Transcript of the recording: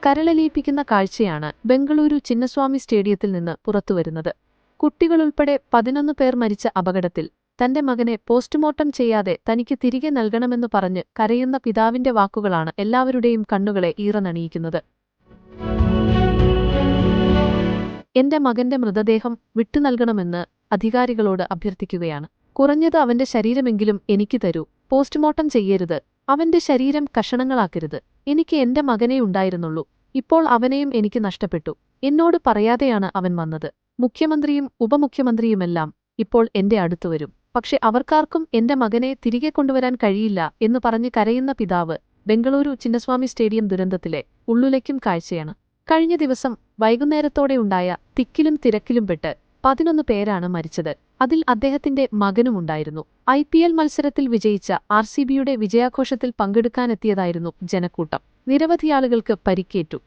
കരളലിയിപ്പിക്കുന്ന കാഴ്ചയാണ് ബംഗളൂരു ചിന്നസ്വാമി സ്റ്റേഡിയത്തിൽ നിന്ന് പുറത്തുവരുന്നത്. കുട്ടികളുൾപ്പെടെ 11 പേർ മരിച്ച അപകടത്തിൽ തന്റെ മകനെ പോസ്റ്റ്മോർട്ടം ചെയ്യാതെ തനിക്ക് തിരികെ നൽകണമെന്നു പറഞ്ഞ് കരയുന്ന പിതാവിന്റെ വാക്കുകളാണ് എല്ലാവരുടെയും കണ്ണുകളെ ഈറനണിയിക്കുന്നത്. എന്റെ മകന്റെ മൃതദേഹം വിട്ടുനൽകണമെന്ന് അധികാരികളോട് അഭ്യർത്ഥിക്കുകയാണ്. കുറഞ്ഞത് അവന്റെ ശരീരമെങ്കിലും എനിക്ക് തരൂ. പോസ്റ്റ്മോർട്ടം ചെയ്യരുത്. അവന്റെ ശരീരം കഷണങ്ങളാക്കരുത്. എനിക്ക് എന്റെ മകനേ ഉണ്ടായിരുന്നുള്ളൂ. ഇപ്പോൾ അവനെയും എനിക്ക് നഷ്ടപ്പെട്ടു. എന്നോട് പറയാതെയാണ് അവൻ വന്നത്. മുഖ്യമന്ത്രിയും ഉപമുഖ്യമന്ത്രിയുമെല്ലാം ഇപ്പോൾ എന്റെ അടുത്ത് വരും. പക്ഷെ അവർക്കാർക്കും എന്റെ മകനെ തിരികെ കൊണ്ടുവരാൻ കഴിയില്ല എന്ന് പറഞ്ഞ് കരയുന്ന പിതാവ് ബംഗളൂരു ചിന്നസ്വാമി സ്റ്റേഡിയം ദുരന്തത്തിലെ ഉള്ളുലയ്ക്കും കാഴ്ചയാണ്. കഴിഞ്ഞ ദിവസം വൈകുന്നേരത്തോടെയുണ്ടായ തിക്കിലും തിരക്കിലും പെട്ട് 11 പേരാണ് മരിച്ചത്. അതിൽ അദ്ദേഹത്തിന്റെ മകനുമുണ്ടായിരുന്നു. IPL മത്സരത്തിൽ വിജയിച്ച RCBയുടെ വിജയാഘോഷത്തിൽ പങ്കെടുക്കാനെത്തിയതായിരുന്നു ജനക്കൂട്ടം. നിരവധിയാളുകൾക്ക് പരിക്കേറ്റു.